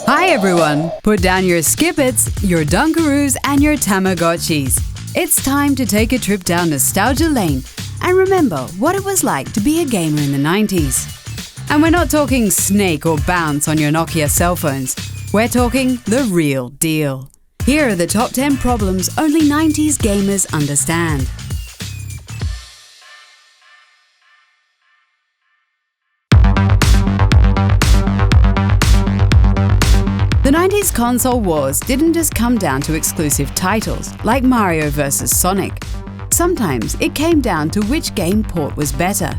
Hi everyone! Put down your skippets, your Dunkaroos and your Tamagotchis. It's time to take a trip down nostalgia lane and remember what it was like to be a gamer in the 90s. And we're not talking snake or bounce on your Nokia cell phones. We're talking the real deal. Here are the top 10 problems only 90s gamers understand. The 90s console wars didn't just come down to exclusive titles like Mario vs. Sonic. Sometimes it came down to which game port was better.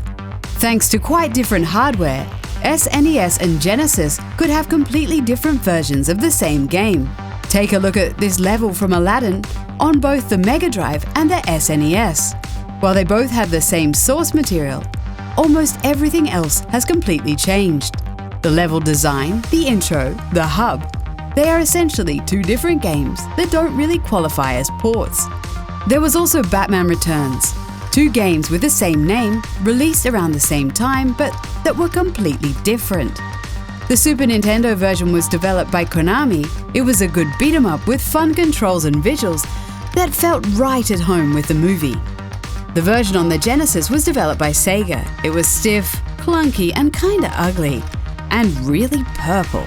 Thanks to quite different hardware, SNES and Genesis could have completely different versions of the same game. Take a look at this level from Aladdin on both the Mega Drive and the SNES. While they both have the same source material, almost everything else has completely changed. The level design, the intro, the hub, they are essentially two different games that don't really qualify as ports. There was also Batman Returns, two games with the same name, released around the same time, but that were completely different. The Super Nintendo version was developed by Konami. It was a good beat-em-up with fun controls and visuals that felt right at home with the movie. The version on the Genesis was developed by Sega. It was stiff, clunky, and kinda ugly, and really purple.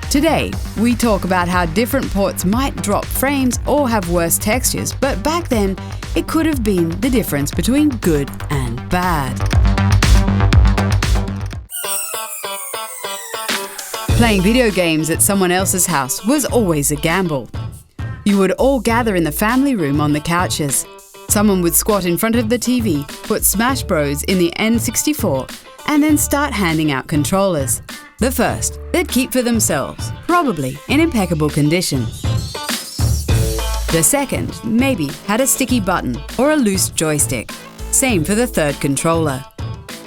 Today, we talk about how different ports might drop frames or have worse textures, but back then, it could have been the difference between good and bad. Playing video games at someone else's house was always a gamble. You would all gather in the family room on the couches. Someone would squat in front of the TV, put Smash Bros in the N64, and then start handing out controllers. The first, they'd keep for themselves, probably in impeccable condition. The second, maybe, had a sticky button or a loose joystick. Same for the third controller.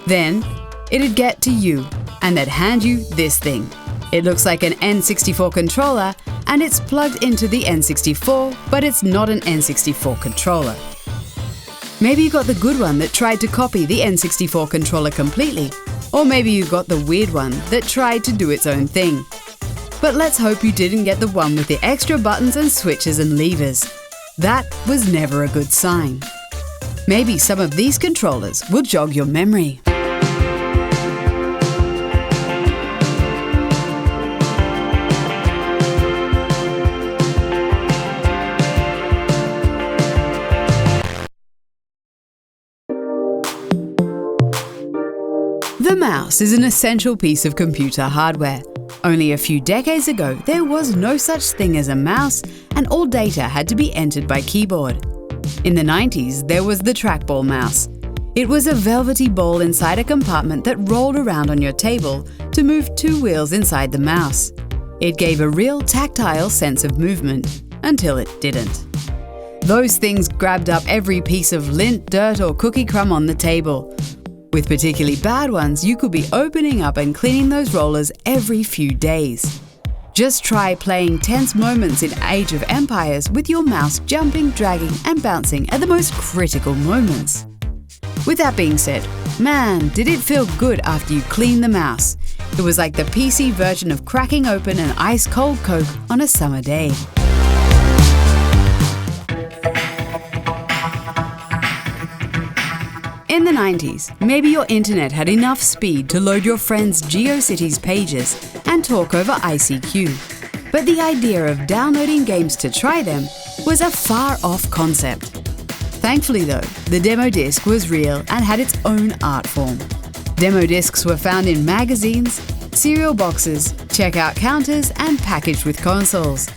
Then, it'd get to you, and they'd hand you this thing. It looks like an N64 controller, and it's plugged into the N64, but it's not an N64 controller. Maybe you got the good one that tried to copy the N64 controller completely, or maybe you got the weird one that tried to do its own thing. But let's hope you didn't get the one with the extra buttons and switches and levers. That was never a good sign. Maybe some of these controllers will jog your memory. The mouse is an essential piece of computer hardware. Only a few decades ago, there was no such thing as a mouse, and all data had to be entered by keyboard. In the 90s, there was the trackball mouse. It was a velvety ball inside a compartment that rolled around on your table to move two wheels inside the mouse. It gave a real tactile sense of movement, until it didn't. Those things grabbed up every piece of lint, dirt, or cookie crumb on the table. With particularly bad ones, you could be opening up and cleaning those rollers every few days. Just try playing tense moments in Age of Empires with your mouse jumping, dragging, and bouncing at the most critical moments. With that being said, man, did it feel good after you cleaned the mouse. It was like the PC version of cracking open an ice-cold Coke on a summer day. In the 90s, maybe your internet had enough speed to load your friends' GeoCities pages and talk over ICQ. But the idea of downloading games to try them was a far-off concept. Thankfully though, the demo disc was real and had its own art form. Demo discs were found in magazines, cereal boxes, checkout counters, and packaged with consoles.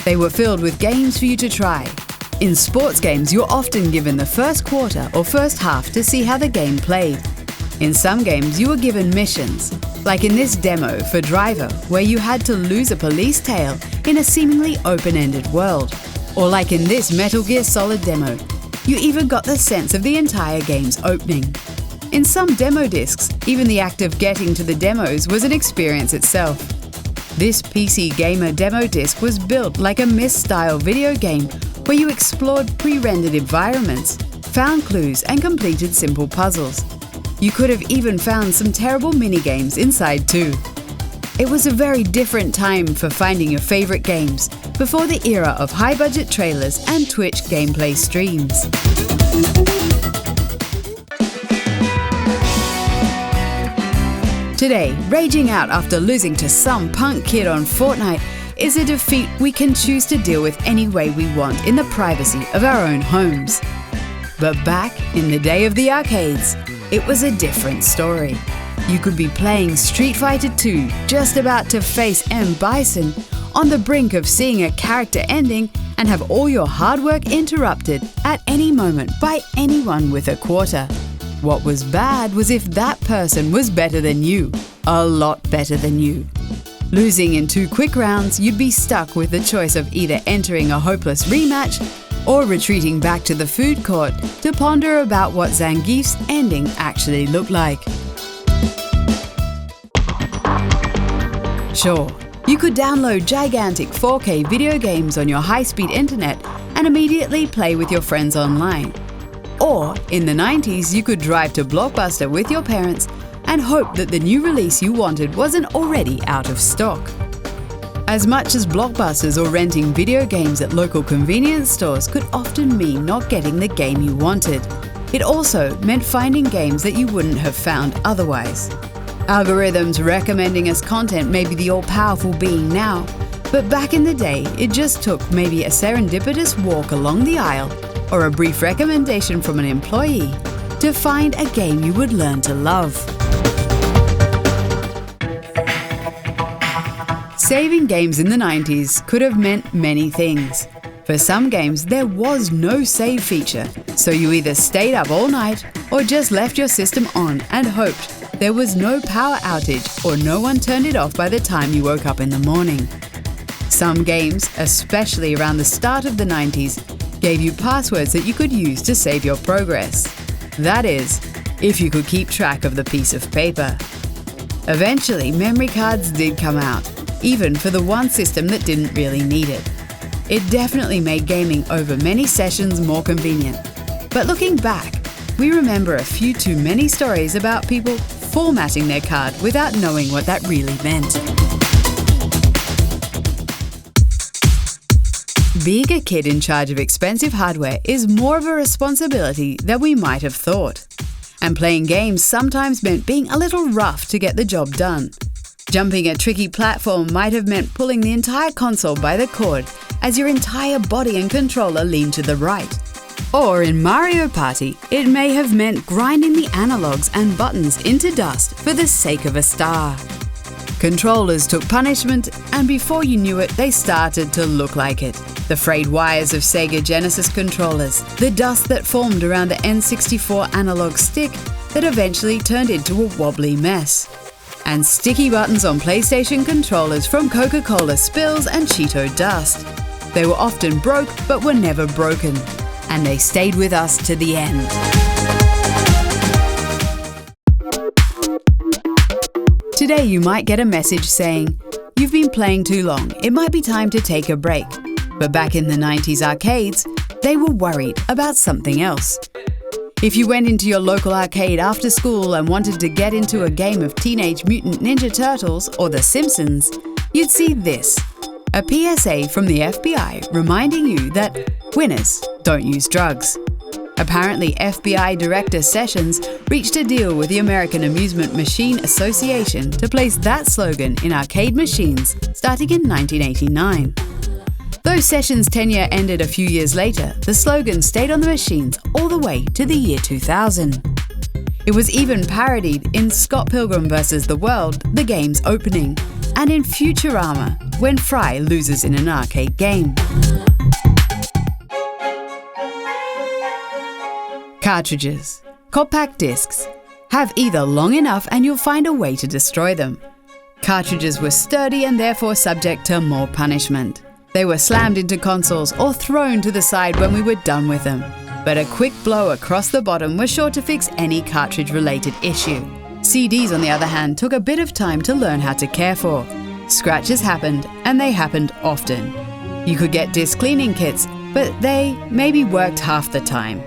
They were filled with games for you to try. In sports games, you're often given the first quarter or first half to see how the game played. In some games, you were given missions, like in this demo for Driver, where you had to lose a police tail in a seemingly open-ended world. Or like in this Metal Gear Solid demo, you even got the sense of the entire game's opening. In some demo discs, even the act of getting to the demos was an experience itself. This PC Gamer demo disc was built like a Myst-style video game where you explored pre-rendered environments, found clues and completed simple puzzles. You could have even found some terrible mini-games inside too. It was a very different time for finding your favorite games before the era of high-budget trailers and Twitch gameplay streams. Today, raging out after losing to some punk kid on Fortnite is a defeat we can choose to deal with any way we want in the privacy of our own homes. But back in the day of the arcades, it was a different story. You could be playing Street Fighter 2, just about to face M. Bison, on the brink of seeing a character ending, and have all your hard work interrupted at any moment by anyone with a quarter. What was bad was if that person was better than you, a lot better than you. Losing in 2 quick rounds, you'd be stuck with the choice of either entering a hopeless rematch or retreating back to the food court to ponder about what Zangief's ending actually looked like. Sure, you could download gigantic 4K video games on your high-speed internet and immediately play with your friends online. Or, in the 90s, you could drive to Blockbuster with your parents and hope that the new release you wanted wasn't already out of stock. As much as Blockbusters or renting video games at local convenience stores could often mean not getting the game you wanted, it also meant finding games that you wouldn't have found otherwise. Algorithms recommending us content may be the all-powerful being now, but back in the day, it just took maybe a serendipitous walk along the aisle or a brief recommendation from an employee to find a game you would learn to love. Saving games in the 90s could have meant many things. For some games, there was no save feature, so you either stayed up all night or just left your system on and hoped there was no power outage or no one turned it off by the time you woke up in the morning. Some games, especially around the start of the 90s, gave you passwords that you could use to save your progress. That is, if you could keep track of the piece of paper. Eventually, memory cards did come out, even for the one system that didn't really need it. It definitely made gaming over many sessions more convenient. But looking back, we remember a few too many stories about people formatting their card without knowing what that really meant. Being a kid in charge of expensive hardware is more of a responsibility than we might have thought. And playing games sometimes meant being a little rough to get the job done. Jumping a tricky platform might have meant pulling the entire console by the cord as your entire body and controller leaned to the right. Or in Mario Party, it may have meant grinding the analogs and buttons into dust for the sake of a star. Controllers took punishment, and before you knew it, they started to look like it. The frayed wires of Sega Genesis controllers, the dust that formed around the N64 analog stick that eventually turned into a wobbly mess. And sticky buttons on PlayStation controllers from Coca-Cola spills and Cheeto dust. They were often broke, but were never broken. And they stayed with us to the end. Today you might get a message saying, "You've been playing too long, it might be time to take a break." But back in the 90s arcades, they were worried about something else. If you went into your local arcade after school and wanted to get into a game of Teenage Mutant Ninja Turtles or The Simpsons, you'd see this, a PSA from the FBI reminding you that winners don't use drugs. Apparently, FBI Director Sessions reached a deal with the American Amusement Machine Association to place that slogan in arcade machines starting in 1989. Though Sessions' tenure ended a few years later, the slogan stayed on the machines all the way to the year 2000. It was even parodied in Scott Pilgrim vs. the World, the game's opening, and in Futurama, when Fry loses in an arcade game. Cartridges, compact discs, have either long enough and you'll find a way to destroy them. Cartridges were sturdy and therefore subject to more punishment. They were slammed into consoles or thrown to the side when we were done with them. But a quick blow across the bottom was sure to fix any cartridge-related issue. CDs, on the other hand, took a bit of time to learn how to care for. Scratches happened, and they happened often. You could get disc cleaning kits, but they maybe worked half the time.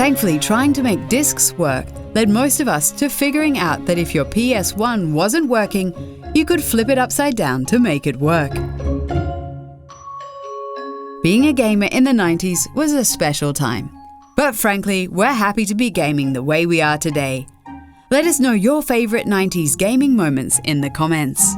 Thankfully, trying to make discs work led most of us to figuring out that if your PS1 wasn't working, you could flip it upside down to make it work. Being a gamer in the 90s was a special time. But frankly, we're happy to be gaming the way we are today. Let us know your favorite 90s gaming moments in the comments.